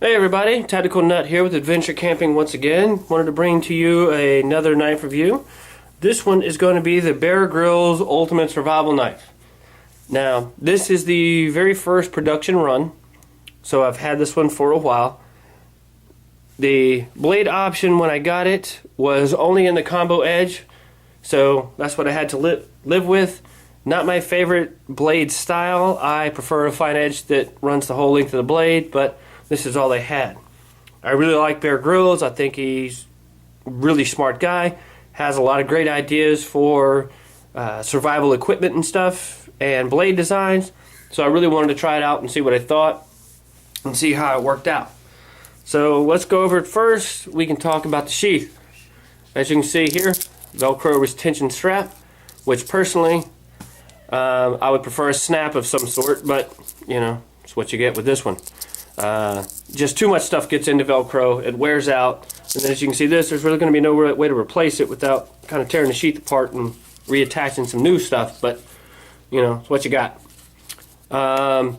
Hey everybody, Tactical Nut here with Adventure Camping once again. Wanted to bring to you another knife review. This one is going to be the Grylls Ultimate Survival Knife. Now, this is the very first production run, so I've had this one for a while. The blade option when I got it was only in the combo edge, so that's what I had to live with. Not my favorite blade style. I prefer a fine edge that runs the whole length of the blade, but this is all they had. I really like Grylls. I think he's a really smart guy. Has a lot of great ideas for survival equipment and stuff and blade designs. So I really wanted to try it out and see what I thought and see how it worked out. So let's go over it first. We can talk about the sheath. As you can see here, Velcro retention strap, which personally I would prefer a snap of some sort, but you know, it's what you get with this one. Just too much stuff gets into Velcro, it wears out, and then as you can see there's really going to be no way to replace it without kind of tearing the sheath apart and reattaching some new stuff, but you know, it's what you got. Another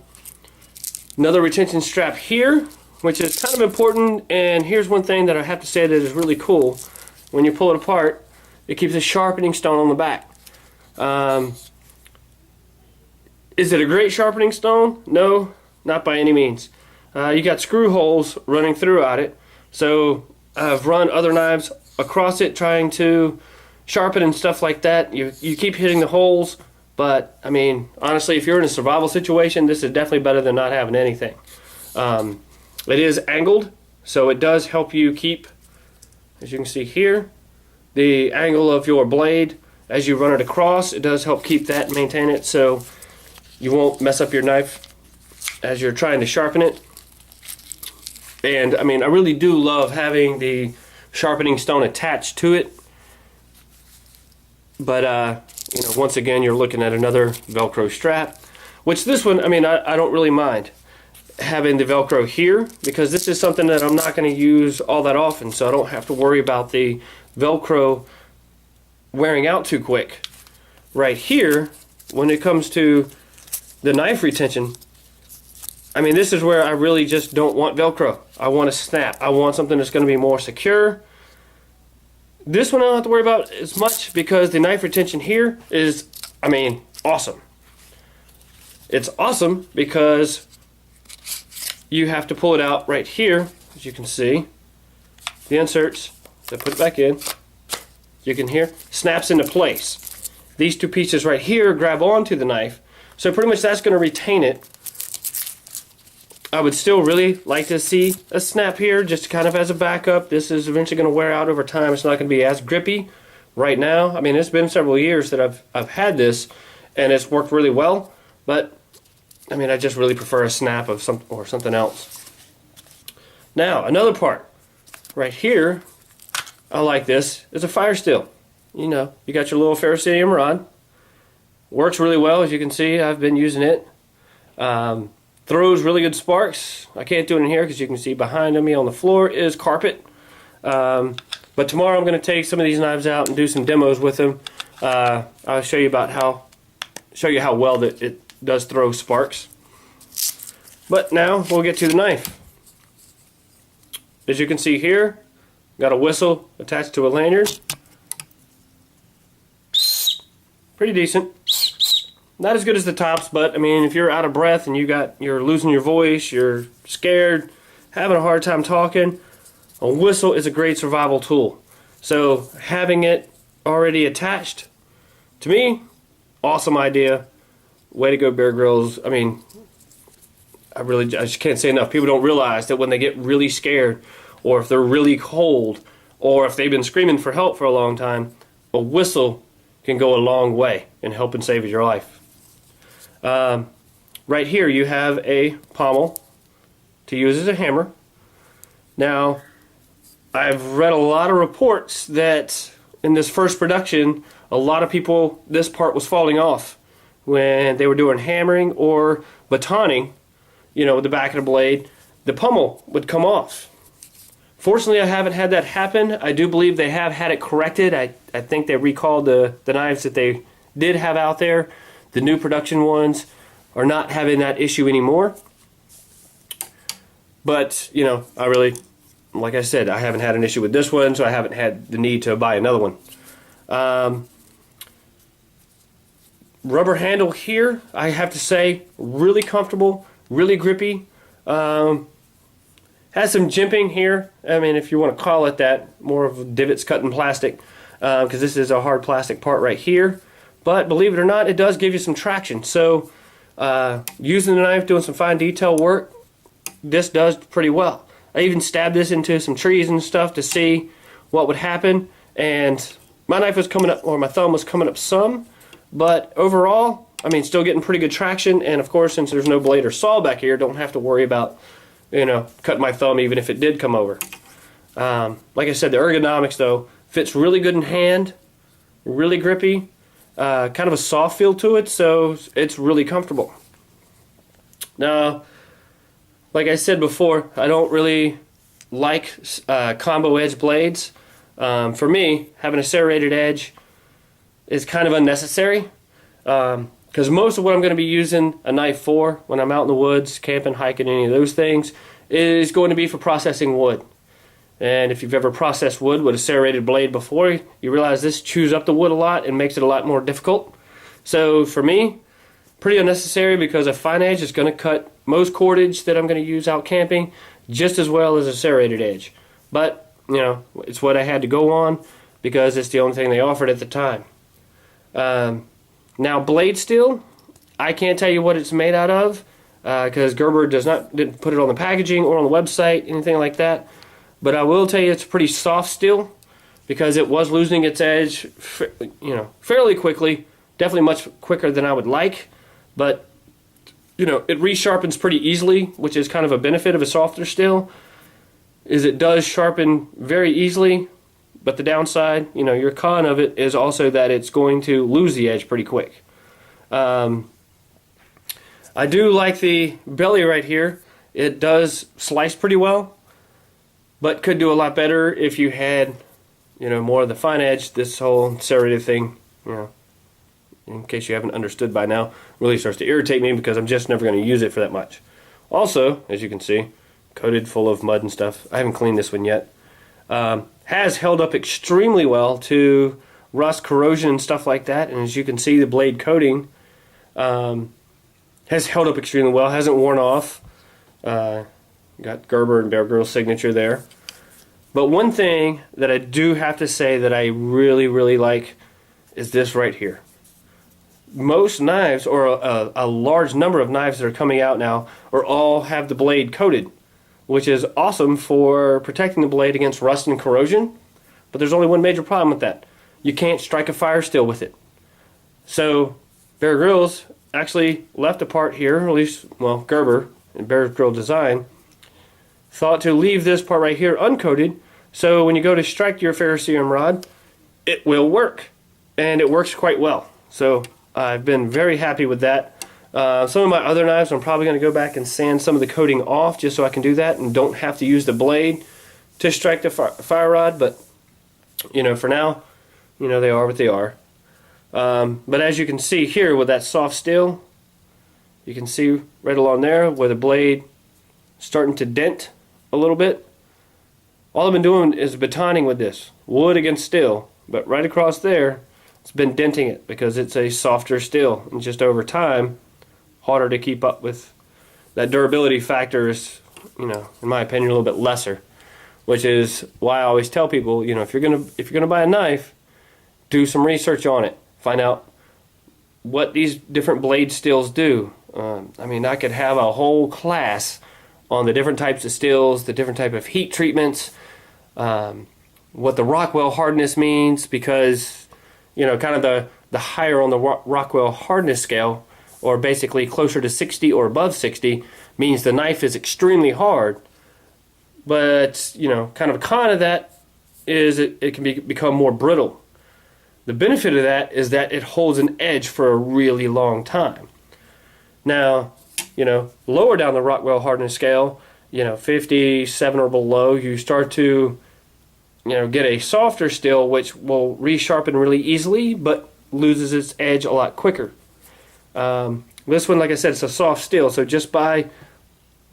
retention strap here, which is kind of important, and here's one thing that I have to say that is really cool. When you pull it apart, it keeps a sharpening stone on the back. Is it a great sharpening stone? No, not by any means. You got screw holes running throughout it, so I've run other knives across it trying to sharpen and stuff like that. You keep hitting the holes, but I mean, honestly, if you're in a survival situation, this is definitely better than not having anything. It is angled, so it does help you keep, as you can see here, the angle of your blade as you run it across. It does help keep that and maintain it so you won't mess up your knife as you're trying to sharpen it. And I mean, I really do love having the sharpening stone attached to it. But you know, once again, you're looking at another Velcro strap, which this one, I mean, I don't really mind having the Velcro here because this is something that I'm not going to use all that often, so I don't have to worry about the Velcro wearing out too quick. Right here, when it comes to the knife retention, I mean, this is where I really just don't want Velcro. I want a snap. I want something that's going to be more secure. This one I don't have to worry about as much because the knife retention here is, I mean, awesome. It's awesome because you have to pull it out right here, as you can see. The inserts, so put it back in. You can hear, snaps into place. These two pieces right here grab onto the knife. So pretty much that's going to retain it. I would still really like to see a snap here, just kind of as a backup. This is eventually going to wear out over time. It's not going to be as grippy right now. I mean, it's been several years that I've had this, and it's worked really well. But I mean, I just really prefer a snap of something else. Now, another part right here, I like this, is a fire steel. You know, you got your little ferrocerium rod. Works really well, as you can see. I've been using it. Throws really good sparks. I can't do it in here because you can see behind me on the floor is carpet. But tomorrow I'm going to take some of these knives out and do some demos with them. I'll show you how well that it does throw sparks. But now we'll get to the knife. As you can see here, got a whistle attached to a lanyard. Pretty decent. Not as good as the tops, but I mean, if you're out of breath and you're losing your voice, you're scared, having a hard time talking, a whistle is a great survival tool. So having it already attached, to me, awesome idea. Way to go, Grylls. I mean, I just can't say enough. People don't realize that when they get really scared, or if they're really cold, or if they've been screaming for help for a long time, a whistle can go a long way in helping save your life. Right here you have a pommel to use as a hammer. Now, I've read a lot of reports that in this first production, a lot of people, this part was falling off when they were doing hammering or batoning, you know, with the back of the blade. The pommel would come off. Fortunately, I haven't had that happen. I do believe they have had it corrected. I think they recalled the knives that they did have out there. The new production ones are not having that issue anymore. But, you know, like I said, I haven't had an issue with this one, so I haven't had the need to buy another one. Rubber handle here, I have to say, really comfortable, really grippy. Has some jimping here. I mean, if you want to call it that, more of divots cut in plastic, because this is a hard plastic part right here. But believe it or not, it does give you some traction. So using the knife, doing some fine detail work, this does pretty well. I even stabbed this into some trees and stuff to see what would happen, and my knife was coming up, or my thumb was coming up some, but overall, I mean, still getting pretty good traction. And of course, since there's no blade or saw back here, don't have to worry about, you know, cutting my thumb even if it did come over. Like I said, the ergonomics though fits really good in hand, really grippy, kind of a soft feel to it, so it's really comfortable. Now, like I said before, I don't really like combo edge blades. For me, having a serrated edge is kind of unnecessary, because most of what I'm going to be using a knife for when I'm out in the woods, camping, hiking, any of those things, is going to be for processing wood. And if you've ever processed wood with a serrated blade before, you realize this chews up the wood a lot and makes it a lot more difficult. So for me, pretty unnecessary, because a fine edge is going to cut most cordage that I'm going to use out camping just as well as a serrated edge. But, you know, it's what I had to go on because it's the only thing they offered at the time. Now blade steel, I can't tell you what it's made out of, because Gerber didn't put it on the packaging or on the website, anything like that. But I will tell you it's pretty soft steel, because it was losing its edge, you know, fairly quickly. Definitely much quicker than I would like, but you know, it resharpens pretty easily, which is kind of a benefit of a softer steel, is it does sharpen very easily. But the downside, you know, your con of it is also that it's going to lose the edge pretty quick. I do like the belly right here. It does slice pretty well, but could do a lot better if you had, you know, more of the fine edge. This whole serrated thing, you know, in case you haven't understood by now, really starts to irritate me because I'm just never going to use it for that much. Also, as you can see, coated full of mud and stuff. I haven't cleaned this one yet. Has held up extremely well to rust, corrosion, and stuff like that. And as you can see, the blade coating has held up extremely well, hasn't worn off. Got Gerber and Bear Grylls signature there. But one thing that I do have to say that I really, really like is this right here. Most knives, or a large number of knives that are coming out now, all have the blade coated, which is awesome for protecting the blade against rust and corrosion. But there's only one major problem with that. You can't strike a fire steel with it. So Bear Grylls actually left a part here, or at least, well, Gerber and Bear Grylls Design thought to leave this part right here uncoated, so when you go to strike your ferrocerium rod, it will work. And it works quite well. So I've been very happy with that. Some of my other knives, I'm probably going to go back and sand some of the coating off just so I can do that and don't have to use the blade to strike the fire rod. But, you know, for now, you know, they are what they are. But as you can see here with that soft steel, you can see right along there where the blade starting to dent a little bit. All I've been doing is batoning with this, wood against steel. But right across there, it's been denting it because it's a softer steel. And just over time, harder to keep up with. That durability factor is, you know, in my opinion, a little bit lesser, which is why I always tell people, you know, if you're gonna buy a knife, do some research on it, find out what these different blade steels do. I mean, I could have a whole class on the different types of steels, the different type of heat treatments, what the Rockwell hardness means, because, you know, kind of the higher on the Rockwell hardness scale, or basically closer to 60 or above 60, means the knife is extremely hard. But, you know, kind of a con of that is it can become more brittle. The benefit of that is that it holds an edge for a really long time. Now, you know, lower down the Rockwell hardness scale, you know, 57 or below, you start to, you know, get a softer steel which will resharpen really easily but loses its edge a lot quicker. This one, like I said, it's a soft steel, so just by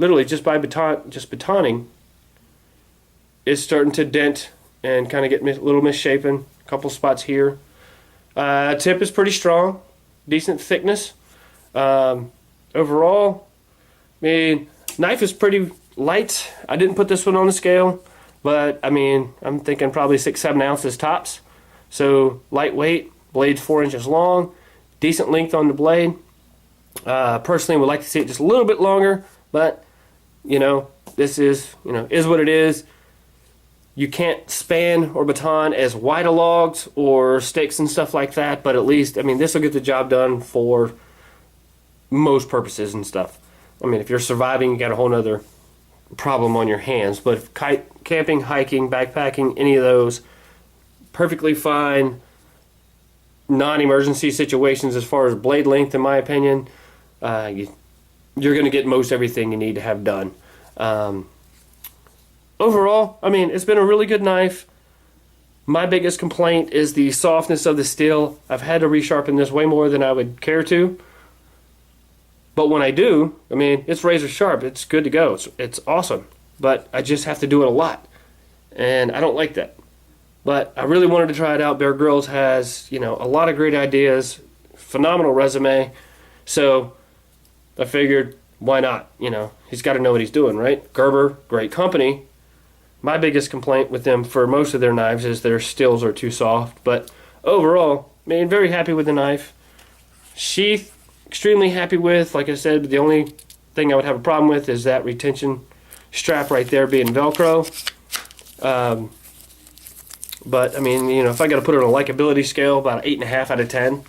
literally just by batoning, it's starting to dent and kind of get a little misshapen. A couple spots here. Tip is pretty strong, decent thickness. Overall, I mean, knife is pretty light. I didn't put this one on the scale, but I mean, I'm thinking probably 6-7 ounces tops. So lightweight, blade's 4 inches long, decent length on the blade. Personally, would like to see it just a little bit longer, but you know, this is what it is. You can't span or baton as wide a logs or sticks and stuff like that, but at least, I mean, this will get the job done for most purposes and stuff. I mean, if you're surviving, you got a whole nother problem on your hands, but if camping, hiking, backpacking, any of those, perfectly fine non-emergency situations as far as blade length, in my opinion. You're going to get most everything you need to have done. Overall, I mean, it's been a really good knife. My biggest complaint is the softness of the steel. I've had to resharpen this way more than I would care to. But when I do, I mean, it's razor sharp. It's good to go. It's awesome. But I just have to do it a lot. And I don't like that. But I really wanted to try it out. Bear Grylls has, a lot of great ideas. Phenomenal resume. So I figured, why not? He's got to know what he's doing, right? Gerber, great company. My biggest complaint with them for most of their knives is their steels are too soft. But overall, I mean, very happy with the knife. Sheath, extremely happy with. Like I said, the only thing I would have a problem with is that retention strap right there being Velcro. But I mean, if I got to put it on a likability scale, about 8.5 out of 10.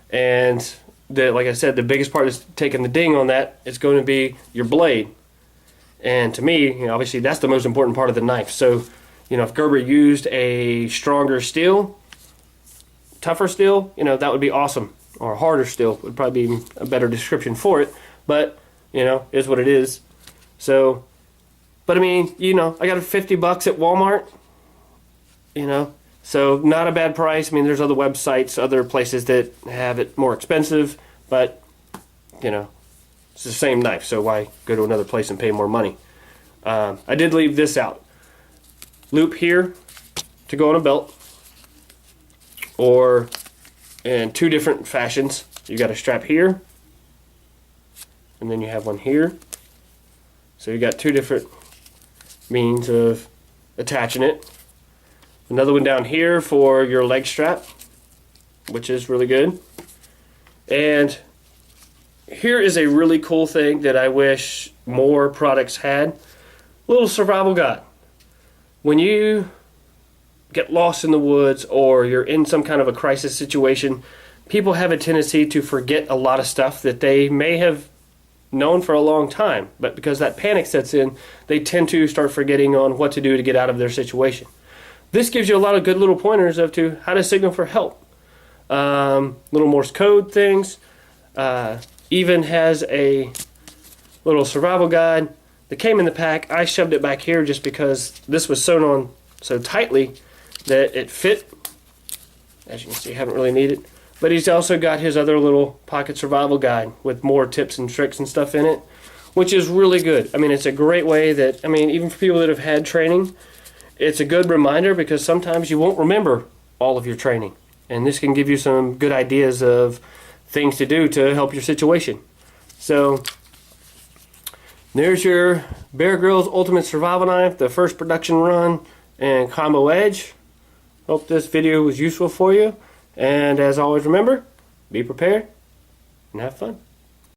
And like I said, the biggest part is taking the ding on that. It's going to be your blade. And to me, obviously that's the most important part of the knife. So, if Gerber used a stronger steel, tougher steel, that would be awesome. Or harder steel would probably be a better description for it. But, is what it is. So, but I mean, I got it $50 at Walmart. So not a bad price. I mean, there's other websites, other places that have it more expensive, but it's the same knife, so why go to another place and pay more money? I did leave this out. Loop here to go on a belt, or in two different fashions. You got a strap here, and then you have one here. So you got two different means of attaching it. Another one down here for your leg strap, which is really good. And here is a really cool thing that I wish more products had. Little survival guide. When you get lost in the woods or you're in some kind of a crisis situation, people have a tendency to forget a lot of stuff that they may have known for a long time. But because that panic sets in, they tend to start forgetting on what to do to get out of their situation. This gives you a lot of good little pointers as to how to signal for help. Little Morse code things. Even has a little survival guide that came in the pack. I shoved it back here just because this was sewn on so tightly that it fit. As you can see, I haven't really needed it. But he's also got his other little pocket survival guide with more tips and tricks and stuff in it, which is really good. I mean, it's a great way that, even for people that have had training, it's a good reminder because sometimes you won't remember all of your training. And this can give you some good ideas of things to do to help your situation. So there's your Bear Grylls Ultimate Survival Knife, the first production run and combo edge. Hope this video was useful for you. And as always, remember, be prepared and have fun.